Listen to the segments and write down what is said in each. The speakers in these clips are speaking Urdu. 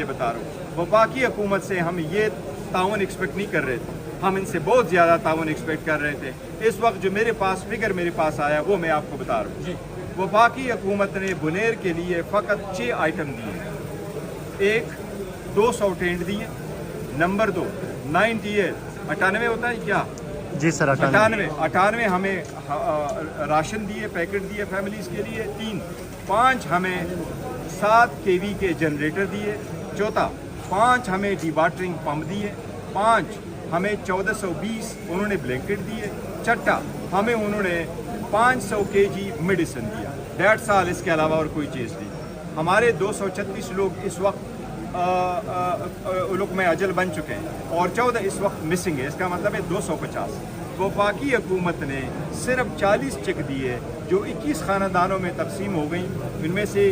یہ بتا رہا ہوں، وفاقی حکومت سے ہم یہ تعاون ایکسپیکٹ نہیں کر رہے تھے، ہم ان سے بہت زیادہ تعاون ایکسپیکٹ کر رہے تھے۔ اس وقت جو میرے پاس فگر میرے پاس آیا وہ میں آپ کو بتا رہا ہوں۔ وفاقی حکومت نے بنیر کے لیے فقط 6 آئٹم دیے۔ ایک 200 ٹینٹ دیے، نمبر 2 98 ہوتا ہے کیا؟ جی سر 98 ہمیں راشن دیے، پیکٹ دیے فیملیز کے لیے۔ 5 ہمیں 7 kV کے جنریٹر دیے۔ چوتھا 5 ہمیں ڈی واٹرنگ پمپ دیے۔ 5 ہمیں 1420 انہوں نے بلینکٹ دیے۔ چھٹا ہمیں انہوں نے 500 kg میڈیسن دیا۔ 1.5 سال اس کے علاوہ اور کوئی چیز نہیں۔ ہمارے 236 لوگ اس وقت لقمہ اجل بن چکے ہیں اور 14 اس وقت مسنگ ہے، اس کا مطلب ہے 250۔ وفاقی حکومت نے صرف 40 چیک دیے جو 21 خاندانوں میں تقسیم ہو گئیں، ان میں سے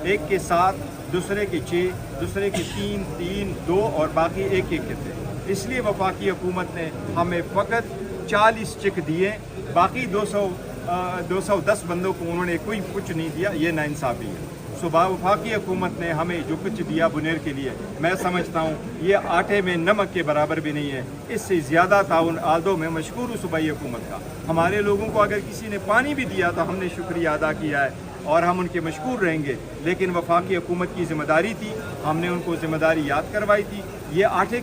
ایک کے 7، دوسرے کے 6، دوسرے کے 3، 2 اور باقی ایک کے تھے۔ اس لیے وفاقی حکومت نے ہمیں فقط 40 چیک دیے، باقی 210 بندوں کو انہوں نے کوئی کچھ نہیں دیا۔ یہ ناانصافی ہے۔ صبح وفاقی حکومت نے ہمیں جو کچھ دیا بنیر کے لیے، میں سمجھتا ہوں یہ آٹے میں نمک کے برابر بھی نہیں ہے، اس سے زیادہ تعاون آلدو میں مشکور ہوں صوبائی حکومت کا۔ ہمارے لوگوں کو اگر کسی نے پانی بھی دیا تو ہم نے شکریہ ادا کیا ہے اور ہم ان کے مشکور رہیں گے، لیکن وفاقی حکومت کی ذمہ داری تھی، ہم نے ان کو ذمہ داری یاد کروائی تھی۔ یہ آٹے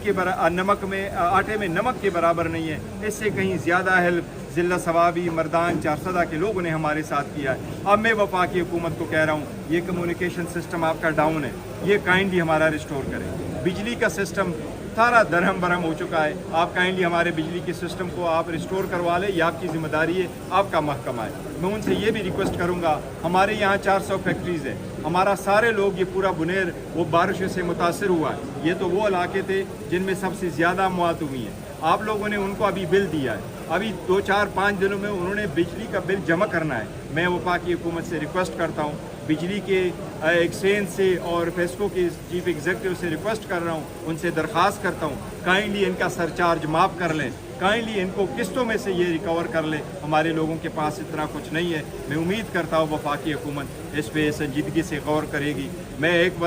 میں نمک کے برابر نہیں ہے، اس سے کہیں زیادہ ہیلپ ضلع ثوابی، مردان، چارسدہ کے لوگوں نے ہمارے ساتھ کیا ہے۔ اب میں وفاقی حکومت کو کہہ رہا ہوں یہ کمیونیکیشن سسٹم آپ کا ڈاؤن ہے، یہ کائنڈلی ہمارا ریسٹور کریں۔ بجلی کا سسٹم سارا درہم برہم ہو چکا ہے، آپ کائنڈلی ہمارے بجلی کے سسٹم کو آپ ریسٹور کروا لیں، یہ آپ کی ذمہ داری ہے، آپ کا محکمہ ہے۔ میں ان سے یہ بھی ریکویسٹ کروں گا، ہمارے یہاں 400 فیکٹریز ہیں، ہمارا سارے لوگ یہ پورا بنیر وہ بارشوں سے متاثر ہوا ہے، یہ تو وہ علاقے تھے جن میں سب سے زیادہ مواد ہوئی ہیں۔ آپ لوگوں نے ان کو ابھی بل دیا ہے، ابھی 2 4 5 دنوں میں انہوں نے بجلی کا بل جمع کرنا ہے۔ میں وفاقی حکومت سے ریکویسٹ کرتا ہوں، بجلی کے ایکسچینج سے اور فیسکو کے چیف ایگزیکٹو سے ریکویسٹ کر رہا ہوں، ان سے درخواست کرتا ہوں کائنڈلی ان کا سرچارج معاف کر لیں، کائنڈلی ان کو قسطوں میں سے یہ ریکور کر لیں۔ ہمارے لوگوں کے پاس اتنا کچھ نہیں ہے۔ میں امید کرتا ہوں وفاقی حکومت اس پہ سنجیدگی سے غور کرے گی۔ میں ایک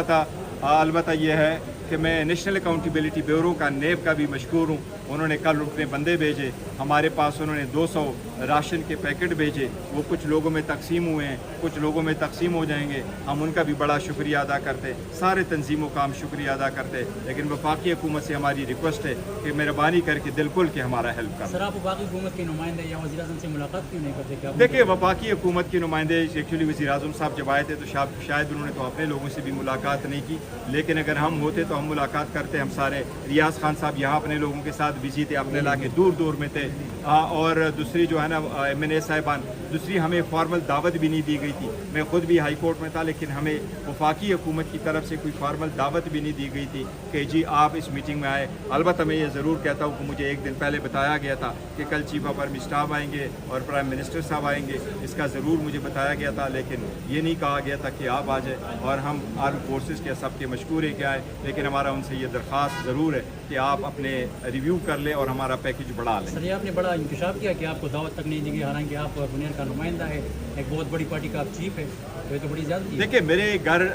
البتہ یہ ہے کہ میں نیشنل اکاؤنٹیبلٹی بیورو کا نیب کا بھی مشکور ہوں، انہوں نے کل اپنے بندے بھیجے ہمارے پاس، انہوں نے 200 راشن کے پیکٹ بھیجے، وہ کچھ لوگوں میں تقسیم ہوئے ہیں، کچھ لوگوں میں تقسیم ہو جائیں گے، ہم ان کا بھی بڑا شکریہ ادا کرتے، سارے تنظیموں کا ہم شکریہ ادا کرتے، لیکن وفاقی حکومت سے ہماری ریکویسٹ ہے کہ مہربانی کر کے دل کھول کے ہمارا ہیلپ کریں۔ سر آپ وفاقی حکومت کے نمائندے یا وزیر اعظم سے ملاقات کیوں نہیں کرتے؟ دیکھیے وفاقی حکومت کے نمائندے ایکچولی وزیر اعظم صاحب جب آئے تھے تو شاید انہوں نے تو اپنے لوگوں سے بھی ملاقات نہیں کی، لیکن اگر ہم ہوتے تو ہم ملاقات کرتے۔ ہم سارے ریاض خان صاحب یہاں اپنے لوگوں کے ساتھ بزی تھے، اپنے علاقے دور دور میں تھے، اور دوسری جو ہے نا MNA صاحبان، دوسری ہمیں فارمل دعوت بھی نہیں دی گئی تھی۔ میں خود بھی ہائی کورٹ میں تھا، لیکن ہمیں وفاقی حکومت کی طرف سے کوئی فارمل دعوت بھی نہیں دی گئی تھی کہ جی آپ اس میٹنگ میں آئے۔ البتہ میں یہ ضرور کہتا ہوں کہ مجھے ایک دن پہلے بتایا گیا تھا کہ کل چیف آف آرمی اسٹاف آئیں گے اور پرائم منسٹر صاحب آئیں گے، اس کا ضرور مجھے بتایا گیا تھا، لیکن یہ نہیں کہا گیا تھا کہ آپ آ جائیں۔ اور ہم آرم فورسز کے سب کے مشکور ہیں کہ آئے، لیکن ہمارا ان سے یہ درخواست ضرور ہے کہ آپ اپنے ریویو کر لیں اور ہمارا پیکج بڑھا لیں۔ سر یہ آپ نے بڑا انکشاف کیا کہ آپ کو دعوت تک نہیں دی گئی، حالانکہ آپ بنیر کا نمائندہ ہے، ایک بہت بڑی پارٹی کا آپ چیف ہے، تو یہ تو بڑی زیادتی ہے۔ دیکھیں میرے گھر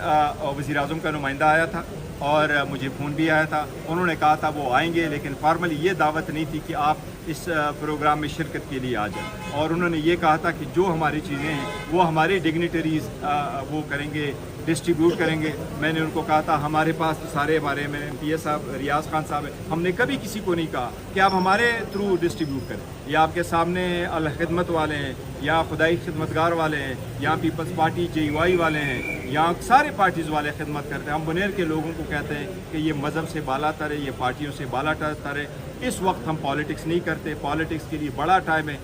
وزیر اعظم کا نمائندہ آیا تھا اور مجھے فون بھی آیا تھا، انہوں نے کہا تھا وہ آئیں گے، لیکن فارملی یہ دعوت نہیں تھی کہ آپ اس پروگرام میں شرکت کے لیے آ جائیں، اور انہوں نے یہ کہا تھا کہ جو ہماری چیزیں ہیں وہ ہمارے ڈگنیٹریز وہ کریں گے، ڈسٹریبیوٹ کریں گے۔ میں نے ان کو کہا تھا ہمارے پاس تو سارے ہمارے MPA صاحب ریاض خان صاحب ہیں، ہم نے کبھی کسی کو نہیں کہا کہ آپ ہمارے تھرو ڈسٹریبیوٹ کریں، یا آپ کے سامنے الخدمت والے ہیں، یا خدائی خدمتگار والے ہیں، یا پیپلز پارٹی JUI والے ہیں، یا سارے پارٹیز والے خدمت کرتے ہیں۔ ہم بنیر کے لوگوں کو کہتے ہیں کہ یہ مذہب سے بالا تر ہے، یہ پارٹیوں سے بالا تر ہے۔ اس وقت ہم پالیٹکس نہیں کرتے، پالیٹکس کے لیے بڑا ٹائم ہے،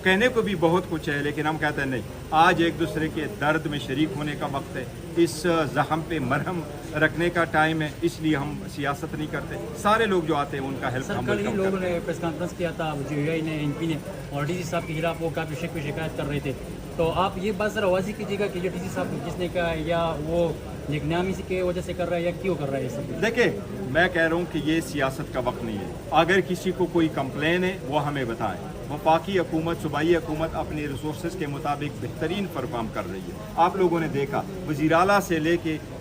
کہنے کو بھی بہت کچھ ہے، لیکن ہم کہتے ہیں نہیں، آج ایک دوسرے کے درد میں شریک ہونے کا وقت ہے، اس زخم پہ مرہم رکھنے کا ٹائم ہے، اس لیے ہم سیاست نہیں کرتے، سارے لوگ جو آتے ہیں ان کا ہیلپ سر ہم کل ہی کرتے لوگوں ہیں۔ نے پریس کانفرنس کیا تھا، JUI نے MP نے اور DC صاحب کے خلاف وہ کافی شکایت کر رہے تھے، تو آپ یہ بات ذرا واضح کیجیے گا کہ یہ DC صاحب جس نے کہا ہے یا وہ ایک نامی کی وجہ سے کر رہا ہے یا کیوں کر رہا ہے یہ سب؟ دیکھیں میں کہہ رہا ہوں کہ یہ سیاست کا وقت نہیں ہے، اگر کسی کو کوئی کمپلین ہے وہ ہمیں بتائیں۔ وفاقی حکومت، صوبائی حکومت اپنے ریسورسز کے مطابق بہترین پرفارم کر رہی ہے۔ آپ لوگوں نے دیکھا وزیر اعلیٰ سے لے کے